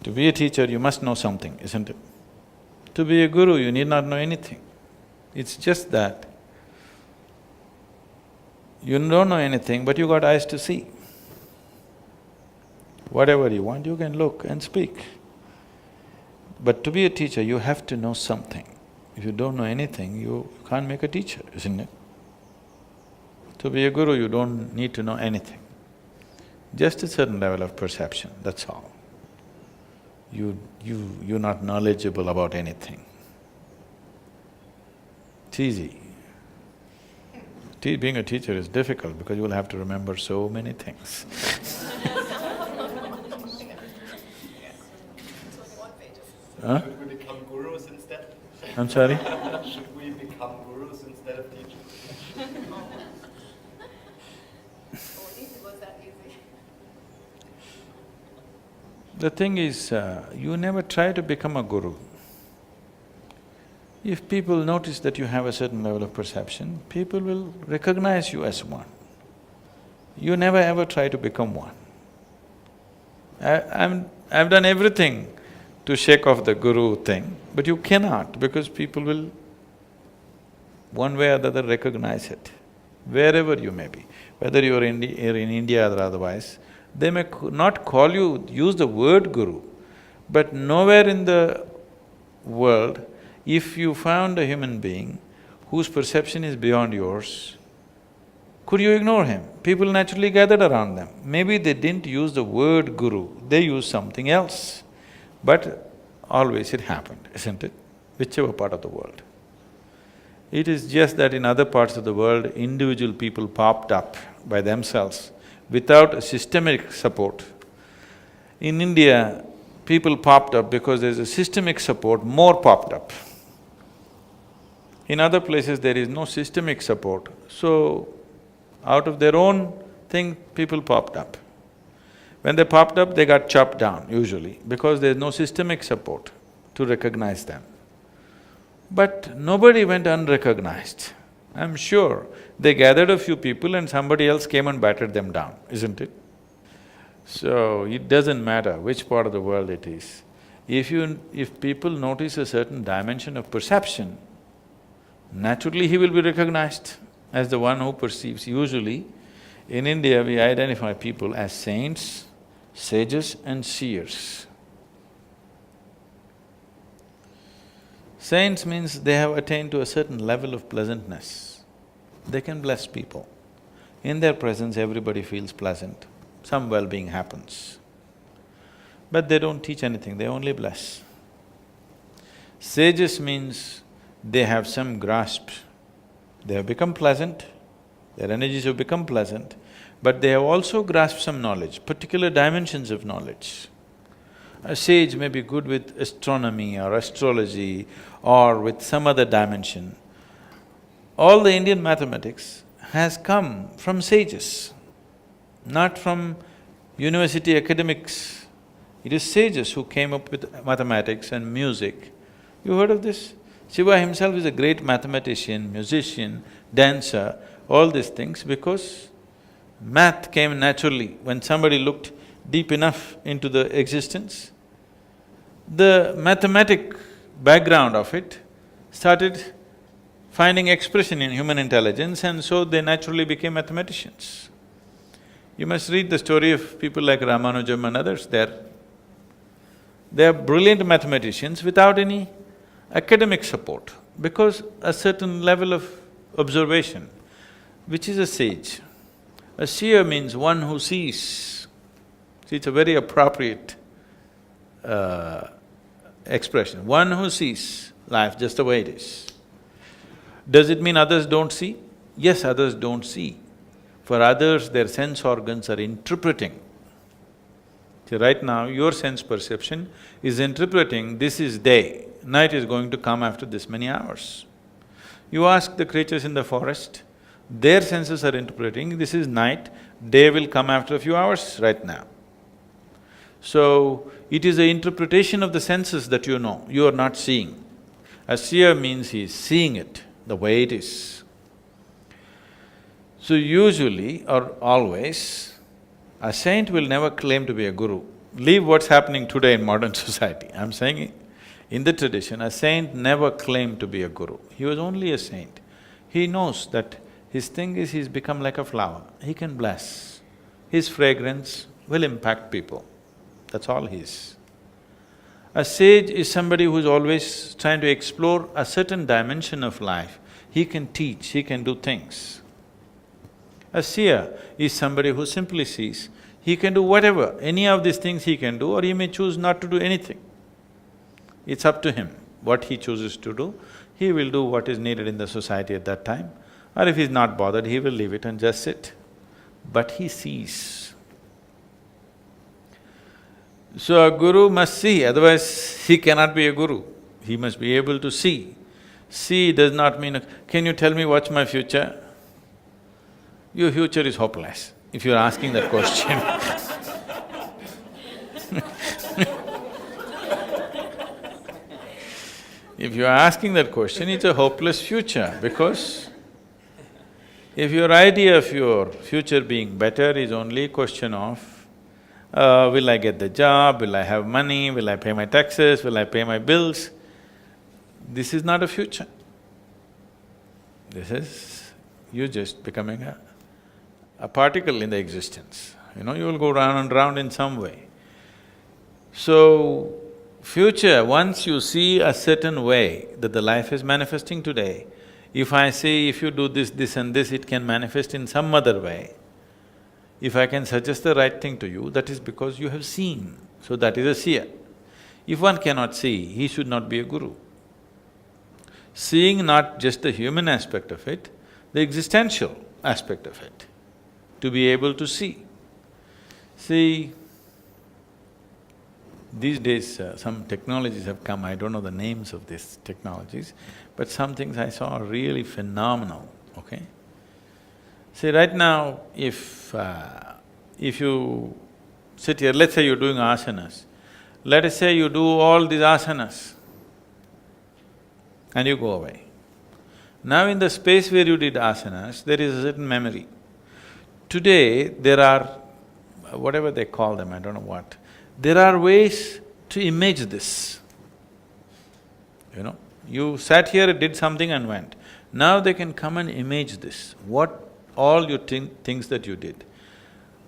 To be a teacher, you must know something, isn't it? To be a guru, you need not know anything. It's just that you don't know anything, but you got eyes to see. Whatever you want, you can look and speak. But to be a teacher, you have to know something. If you don't know anything, you can't make a teacher, isn't it? To be a guru, you don't need to know anything. Just a certain level of perception, that's all. You're not knowledgeable about anything. It's easy. Being a teacher is difficult because you will have to remember so many things. Huh? Should we become gurus instead? I'm sorry? Should we become gurus instead of teachers? The thing is, you never try to become a guru. If people notice that you have a certain level of perception, people will recognize you as one. You never ever try to become one. I've done everything to shake off the guru thing, but you cannot because people will one way or the other recognize it, wherever you may be. Whether you're in India or otherwise, they may not call you, use the word guru, but nowhere in the world, if you found a human being whose perception is beyond yours, could you ignore him? People naturally gathered around them. Maybe they didn't use the word guru, they used something else. But always it happened, isn't it? Whichever part of the world. It is just that in other parts of the world, individual people popped up by themselves without a systemic support. In India, people popped up because there's a systemic support, more popped up. In other places, there is no systemic support, so out of their own thing, people popped up. When they popped up, they got chopped down usually because there's no systemic support to recognize them. But nobody went unrecognized. I'm sure they gathered a few people and somebody else came and battered them down, isn't it? So, it doesn't matter which part of the world it is. If people notice a certain dimension of perception, naturally he will be recognized as the one who perceives. Usually, in India, we identify people as saints, sages and seers. Saints means they have attained to a certain level of pleasantness. They can bless people. In their presence, everybody feels pleasant, some well-being happens. But they don't teach anything, they only bless. Sages means they have some grasp. They have become pleasant, their energies have become pleasant, but they have also grasped some knowledge, particular dimensions of knowledge. A sage may be good with astronomy or astrology or with some other dimension. All the Indian mathematics has come from sages, not from university academics. It is sages who came up with mathematics and music. You heard of this? Shiva himself is a great mathematician, musician, dancer, all these things because math came naturally. When somebody looked deep enough into the existence, the mathematic background of it started finding expression in human intelligence and so they naturally became mathematicians. You must read the story of people like Ramanujam and others there. They are brilliant mathematicians without any academic support because a certain level of observation, which is a sage. A seer means one who sees. See, it's a very appropriate expression, one who sees life just the way it is. Does it mean others don't see? Yes, others don't see. For others, their sense organs are interpreting. See, right now, your sense perception is interpreting this is day, night is going to come after this many hours. You ask the creatures in the forest, their senses are interpreting this is night, day will come after a few hours right now. So, it is the interpretation of the senses that you know, you are not seeing. A seer means he is seeing it the way it is. So usually or always, a saint will never claim to be a guru. leave what's happening today in modern society. I'm saying in the tradition, a saint never claimed to be a guru. He was only a saint. He knows that his thing is he's become like a flower. He can bless. His fragrance will impact people. That's all he is. A sage is somebody who's always trying to explore a certain dimension of life. He can teach, he can do things. A seer is somebody who simply sees. He can do whatever, any of these things he can do, or he may choose not to do anything. It's up to him what he chooses to do. He will do what is needed in the society at that time, or if he's not bothered, he will leave it and just sit. But he sees. So a guru must see, otherwise he cannot be a guru. He must be able to see. See does not mean, can you tell me what's my future? Your future is hopeless, if you're asking that question. If you're asking that question, it's a hopeless future, because if your idea of your future being better is only a question of, will I get the job, will I have money, will I pay my taxes, will I pay my bills, this is not a future. This is… you're just becoming a particle in the existence, you will go round and round in some way. So, future, once you see a certain way that the life is manifesting today, if I say if you do this, this and this, it can manifest in some other way, if I can suggest the right thing to you, that is because you have seen, so that is a seer. If one cannot see, he should not be a guru. Seeing not just the human aspect of it, the existential aspect of it, to be able to see. See, these days some technologies have come, I don't know the names of these technologies, but some things I saw are really phenomenal, okay? See, right now, if you sit here, let's say you're doing asanas, let us say you do all these asanas and you go away. Now in the space where you did asanas, there is a certain memory. Today, there are, whatever they call them, I don't know what, there are ways to image this. You sat here, did something and went. Now they can come and image this, what all your things that you did.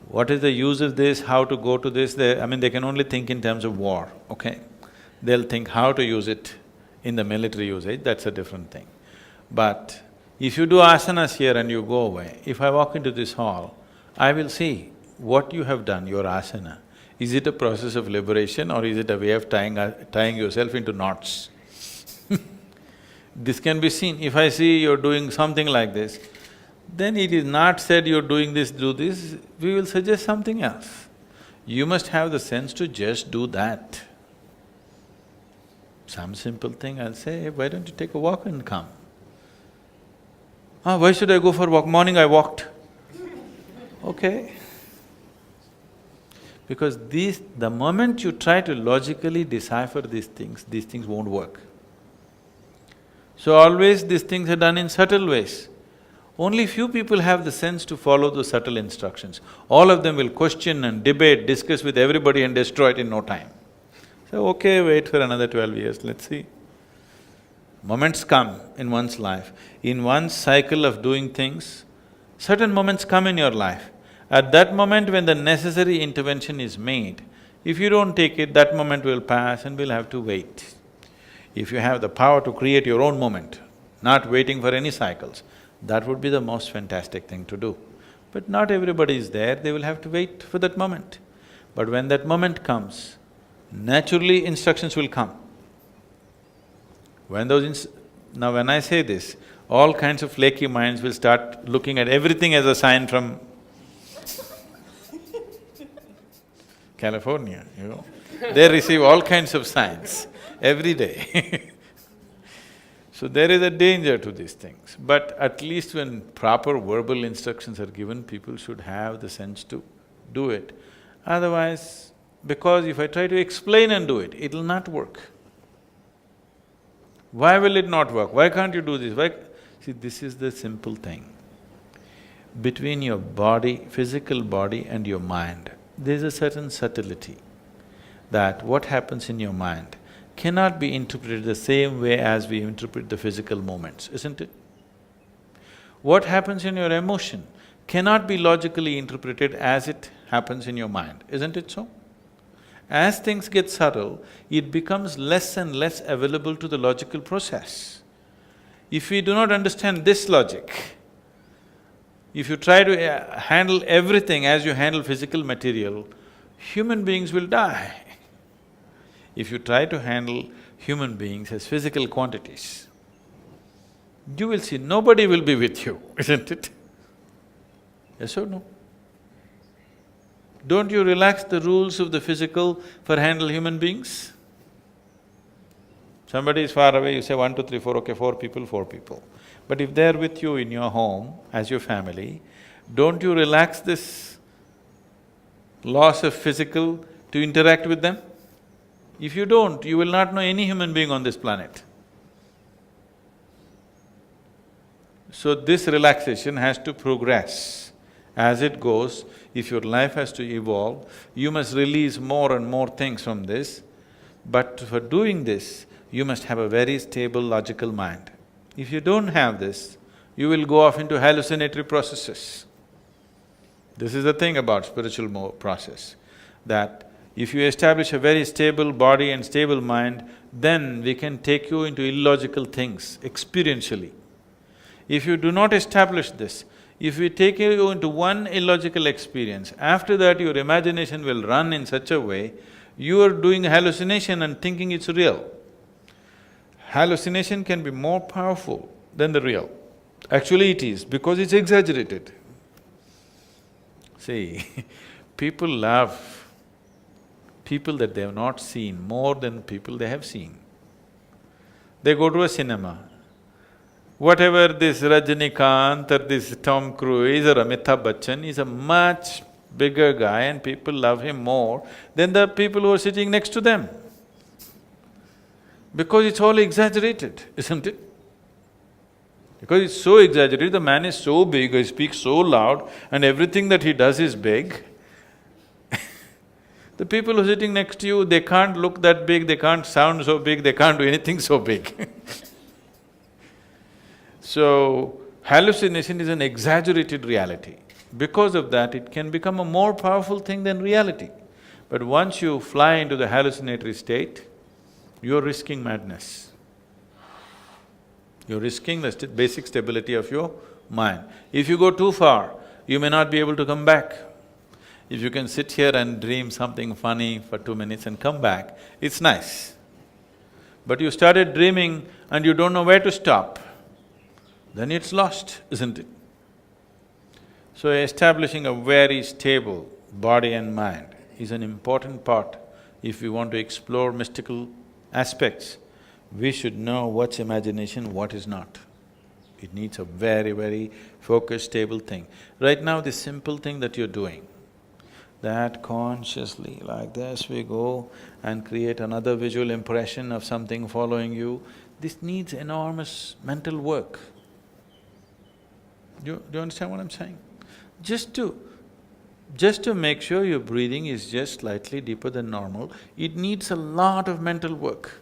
What is the use of this, how to go to this, they can only think in terms of war, okay? They'll think how to use it in the military usage, that's a different thing. But if you do asanas here and you go away, if I walk into this hall, I will see what you have done, your asana. Is it a process of liberation or is it a way of tying yourself into knots? This can be seen. If I see you're doing something like this, then it is not said you're doing this, do this, we will suggest something else. You must have the sense to just do that. Some simple thing, I'll say, hey, why don't you take a walk and come? Why should I go for a walk? Morning I walked. Okay. Because the moment you try to logically decipher these things won't work. So always these things are done in subtle ways. Only few people have the sense to follow those subtle instructions. All of them will question and debate, discuss with everybody and destroy it in no time. So, okay, wait for another 12 years, let's see. Moments come in one's life. In one's cycle of doing things, certain moments come in your life. At that moment when the necessary intervention is made, if you don't take it, that moment will pass and we'll have to wait. If you have the power to create your own moment, not waiting for any cycles, that would be the most fantastic thing to do. But not everybody is there, they will have to wait for that moment. But when that moment comes, naturally instructions will come. Now when I say this, all kinds of flaky minds will start looking at everything as a sign from California, They receive all kinds of signs every day. So there is a danger to these things, but at least when proper verbal instructions are given, people should have the sense to do it. Otherwise, because if I try to explain and do it, it'll not work. Why will it not work? Why can't you do this? See, this is the simple thing. Between your body, physical body and your mind, there's a certain subtlety. that what happens in your mind cannot be interpreted the same way as we interpret the physical movements, isn't it? What happens in your emotion cannot be logically interpreted as it happens in your mind, isn't it so? As things get subtle, it becomes less and less available to the logical process. If we do not understand this logic, if you try to handle everything as you handle physical material, human beings will die. If you try to handle human beings as physical quantities, you will see nobody will be with you, isn't it? Yes or no? Don't you relax the rules of the physical for handle human beings? Somebody is far away, you say 1, 2, 3, 4, okay, 4 people. But if they're with you in your home, as your family, don't you relax this laws of physical to interact with them? If you don't, you will not know any human being on this planet. So this relaxation has to progress. As it goes, if your life has to evolve, you must release more and more things from this. But for doing this, you must have a very stable, logical mind. If you don't have this, you will go off into hallucinatory processes. This is the thing about spiritual process, that if you establish a very stable body and stable mind, then we can take you into illogical things experientially. If you do not establish this, if we take you into one illogical experience, after that your imagination will run in such a way, you are doing hallucination and thinking it's real. Hallucination can be more powerful than the real. Actually it is, because it's exaggerated. See, people love people that they have not seen more than people they have seen. They go to a cinema. Whatever this Rajinikanth or this Tom Cruise or Amitabh Bachchan is a much bigger guy and people love him more than the people who are sitting next to them. Because it's all exaggerated, isn't it? Because it's so exaggerated, the man is so big, he speaks so loud and everything that he does is big. The people who are sitting next to you, they can't look that big, they can't sound so big, they can't do anything so big. So, hallucination is an exaggerated reality. Because of that, it can become a more powerful thing than reality. But once you fly into the hallucinatory state, you're risking madness. You're risking the basic stability of your mind. If you go too far, you may not be able to come back. If you can sit here and dream something funny for 2 minutes and come back, it's nice. But you started dreaming and you don't know where to stop, then it's lost, isn't it? So establishing a very stable body and mind is an important part. If we want to explore mystical aspects, we should know what's imagination, what is not. It needs a very, very focused, stable thing. Right now, this simple thing that you're doing, that consciously like this we go and create another visual impression of something following you, this needs enormous mental work. Do you understand what I'm saying? Just to make sure your breathing is just slightly deeper than normal, it needs a lot of mental work.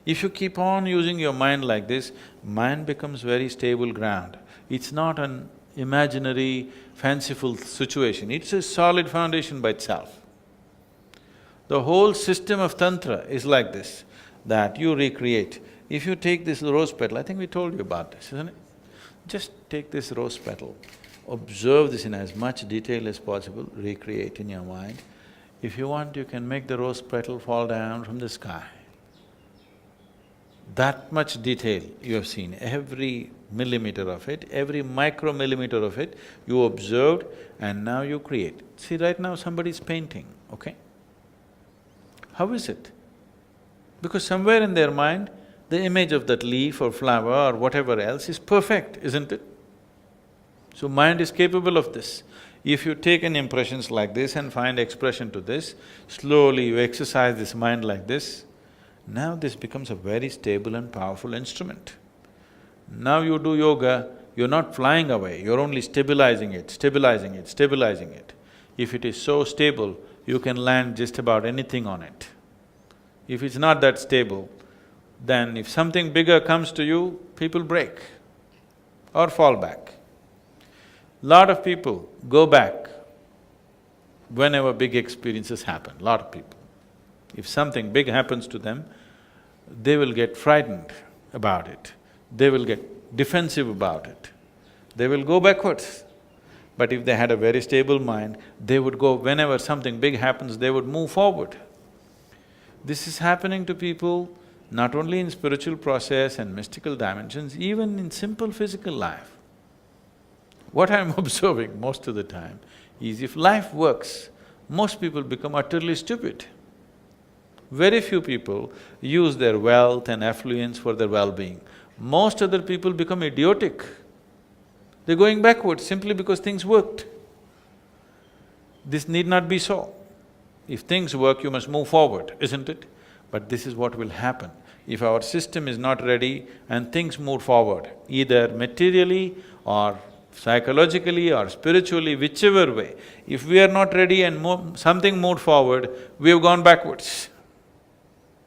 If you keep on using your mind like this, mind becomes very stable ground. It's not an imaginary, fanciful situation, it's a solid foundation by itself. The whole system of tantra is like this, that you recreate. If you take this rose petal, I think we told you about this, isn't it? Just take this rose petal, observe this in as much detail as possible, recreate in your mind. If you want, you can make the rose petal fall down from the sky. That much detail you have seen, every millimeter of it, every micromillimeter of it, you observed and now you create. See, right now somebody's painting, okay? How is it? Because somewhere in their mind, the image of that leaf or flower or whatever else is perfect, isn't it? So mind is capable of this. If you take in impressions like this and find expression to this, slowly you exercise this mind like this, now this becomes a very stable and powerful instrument. Now you do yoga, you're not flying away, you're only stabilizing it, stabilizing it, stabilizing it. If it is so stable, you can land just about anything on it. If it's not that stable, then if something bigger comes to you, people break or fall back. Lot of people go back whenever big experiences happen, lot of people. If something big happens to them, they will get frightened about it, they will get defensive about it, they will go backwards. But if they had a very stable mind, they would go… whenever something big happens, they would move forward. This is happening to people not only in spiritual process and mystical dimensions, even in simple physical life. What I'm observing most of the time is if life works, most people become utterly stupid. Very few people use their wealth and affluence for their well-being. Most other people become idiotic. They're going backwards simply because things worked. This need not be so. If things work, you must move forward, isn't it? But this is what will happen. If our system is not ready and things move forward, either materially or psychologically or spiritually, whichever way, if we are not ready and something moved forward, we have gone backwards.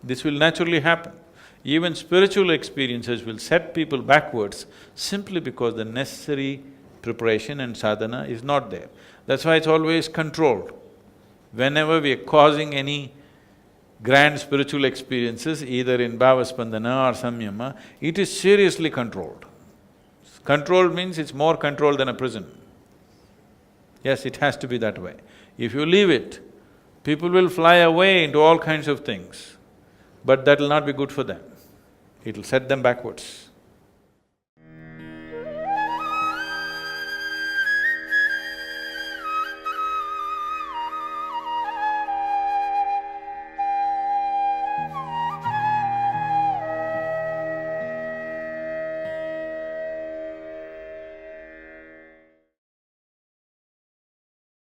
This will naturally happen. Even spiritual experiences will set people backwards simply because the necessary preparation and sadhana is not there. That's why it's always controlled. Whenever we are causing any grand spiritual experiences, either in bhavaspandana or samyama, it is seriously controlled. Controlled means it's more controlled than a prison. Yes, it has to be that way. If you leave it, people will fly away into all kinds of things, but that will not be good for them. It'll set them backwards.